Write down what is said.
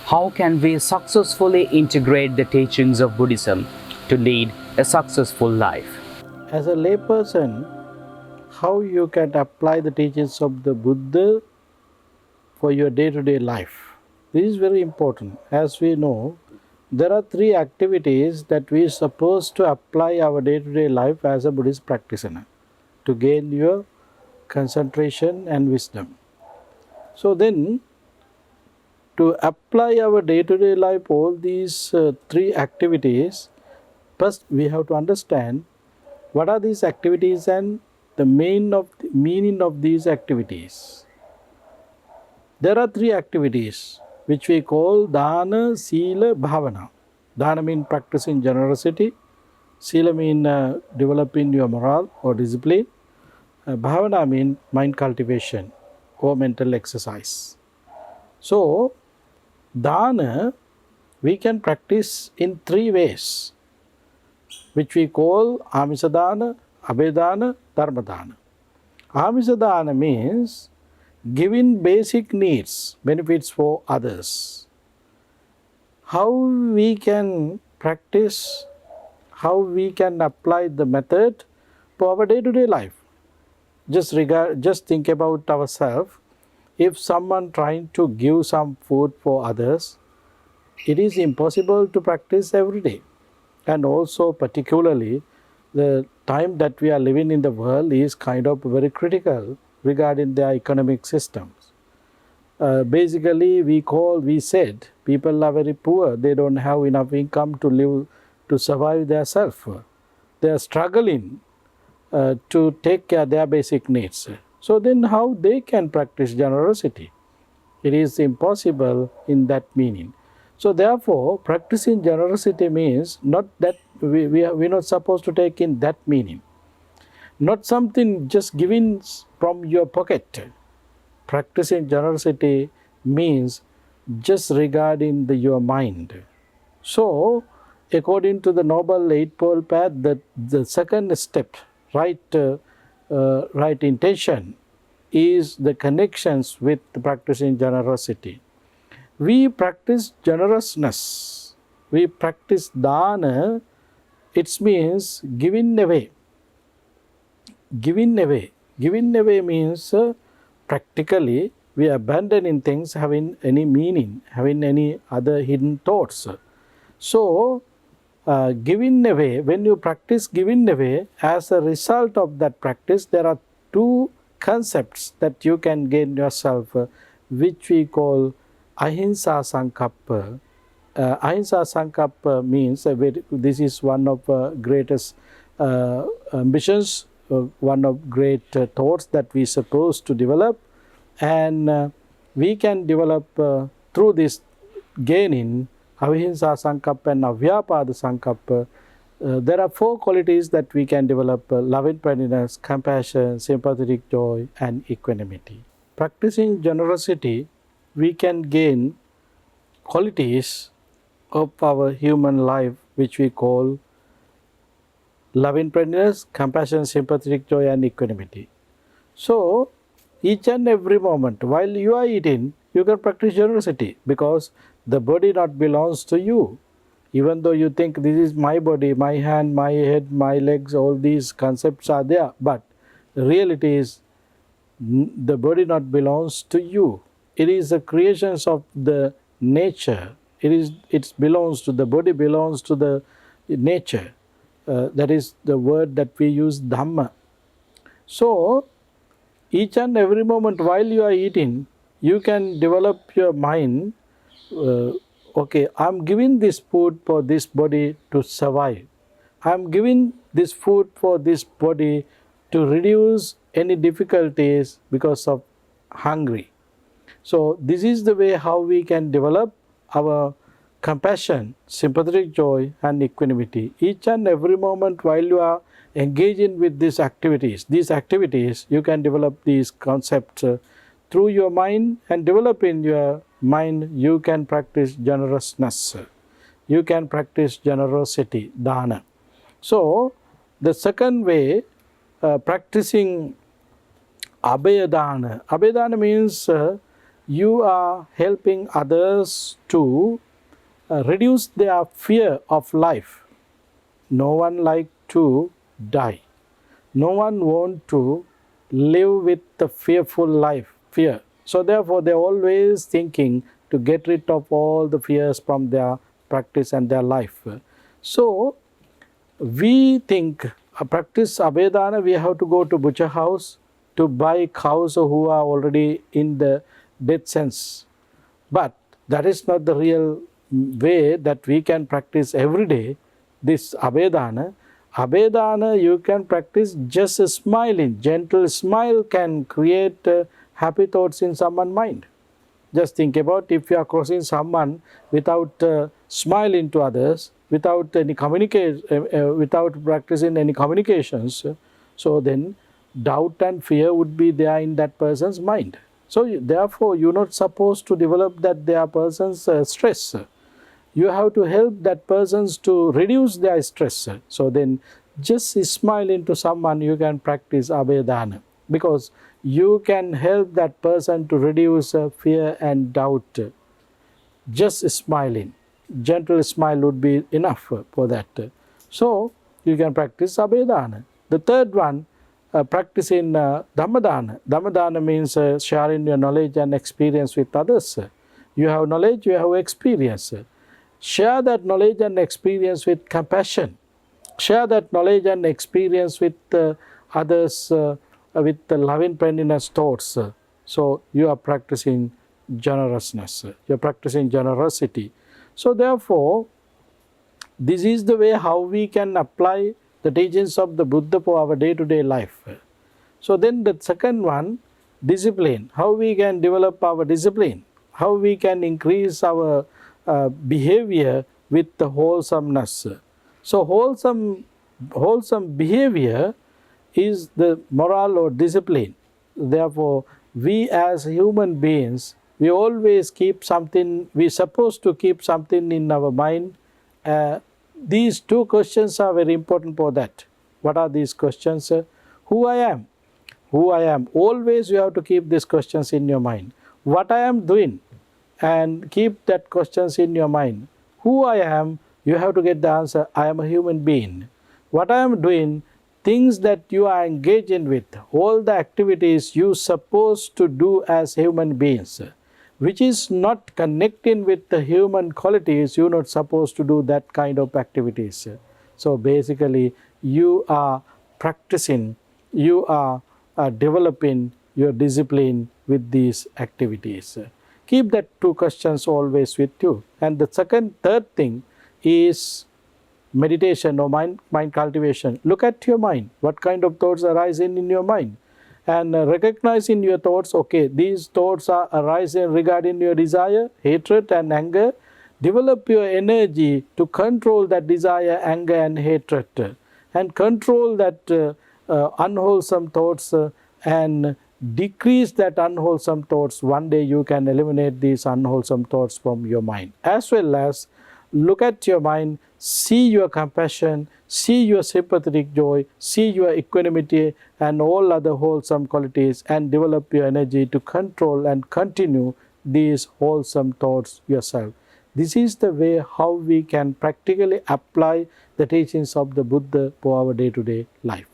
How can we successfully integrate the teachings of Buddhism to lead a successful life? As a layperson, how you can apply the teachings of the Buddha for your day-to-day life. This is very important. As we know, there are three activities that we are supposed to apply our day-to-day life as a Buddhist practitioner to gain your concentration and wisdom. So then, to apply our day-to-day life all these three activities, first we have to understand what are these activities and the meaning of these activities. There are three activities which we call dana, sila, bhavana. Dana means practicing generosity, sila means developing your morale or discipline, bhavana means mind cultivation or mental exercise. So, dana we can practice in three ways, which we call amisadana, abhedana, dharmadana. Amisadana means giving basic needs, benefits for others. How we can practice, how we can apply the method to our day-to-day life. Just think about ourselves. If someone trying to give some food for others, it is impossible to practice every day. And also particularly the time that we are living in the world is kind of very critical regarding the economic systems. Basically we said people are very poor, they don't have enough income to live, to survive themselves. They are struggling to take care of their basic needs. So then how they can practice generosity? It is impossible in that meaning. So therefore, practicing generosity means not that we're not supposed to take in that meaning. Not something just given from your pocket. Practicing generosity means just regarding your mind. So, according to the Noble Eightfold Path, the second step, right intention, is the connections with practicing generosity. We practice generousness, we practice dana, it means giving away. Giving away. Giving away means practically we are abandoning things having any meaning, having any other hidden thoughts. So, giving away, when you practice giving away, as a result of that practice, there are two concepts that you can gain yourself, which we call ahimsa sankappa. Ahimsa sankappa means this is one of greatest ambitions, one of great thoughts that we supposed to develop, and we can develop through this gaining ahimsa sankappa and avyapada sankappa. There are four qualities that we can develop: loving-kindness, compassion, sympathetic joy, and equanimity. Practicing generosity, we can gain qualities of our human life which we call loving-kindness, compassion, sympathetic joy, and equanimity. So, each and every moment while you are eating, you can practice generosity because the body not belongs to you. Even though you think this is my body, my hand, my head, my legs, all these concepts are there, but the reality is the body not belongs to you. It is the creations of the nature. It belongs to the body, belongs to the nature. That is the word that we use, dhamma. So, each and every moment while you are eating, you can develop your mind. Okay, I'm giving this food for this body to survive. I'm giving this food for this body to reduce any difficulties because of hungry. So this is the way how we can develop our compassion, sympathetic joy, and equanimity. Each and every moment while you are engaging with these activities, you can develop these concepts through your mind, and develop in your mind, you can practice generousness. You can practice generosity, dana. So, the second way, practicing abhedana. Abhedana means you are helping others to reduce their fear of life. No one like to die. No one want to live with the fearful life, fear. So therefore they are always thinking to get rid of all the fears from their practice and their life. So we think practice Abhedana, we have to go to butcher house to buy cows who are already in the death sense. But that is not the real way that we can practice every day this Abhedana. Abhedana you can practice just smiling. Gentle smile can create happy thoughts in someone's mind. Just think about if you are crossing someone without smiling to others, without any without practicing any communications, so then doubt and fear would be there in that person's mind. So therefore, you're not supposed to develop that their person's stress. You have to help that persons to reduce their stress. So then just smile into someone, you can practice Abhedana, because you can help that person to reduce fear and doubt. Just smiling, gentle smile would be enough for that. So you can practice Abhedana. The third one, practicing Dhammadana. Dhammadana means sharing your knowledge and experience with others. You have knowledge, you have experience. Share that knowledge and experience with compassion. Share that knowledge and experience with others with the loving friendliness thoughts. So you are practicing generousness. You are practicing generosity. So therefore, this is the way how we can apply the teachings of the Buddha for our day-to-day life. So then the second one, discipline. How we can develop our discipline. How we can increase our behavior with the wholesomeness. So wholesome behavior is the moral or discipline. Therefore, we as human beings, we always keep something, we're supposed to keep something in our mind. These two questions are very important for that. What are these questions? Who I am? Who I am. Always you have to keep these questions in your mind. What I am doing? And keep that questions in your mind. Who I am, you have to get the answer, I am a human being. What I am doing, things that you are engaging with, all the activities you supposed to do as human beings, which is not connecting with the human qualities, you're not supposed to do that kind of activities. So basically, you are practicing, you are developing your discipline with these activities. Keep that two questions always with you. And the third thing is meditation or mind cultivation. Look at your mind. What kind of thoughts arise in your mind? And recognize in your thoughts, okay, these thoughts are arising regarding your desire, hatred and anger. Develop your energy to control that desire, anger and hatred. And control that unwholesome thoughts and decrease that unwholesome thoughts. One day you can eliminate these unwholesome thoughts from your mind. As well as look at your mind, see your compassion, see your sympathetic joy, see your equanimity and all other wholesome qualities, and develop your energy to control and continue these wholesome thoughts yourself. This is the way how we can practically apply the teachings of the Buddha for our day-to-day life.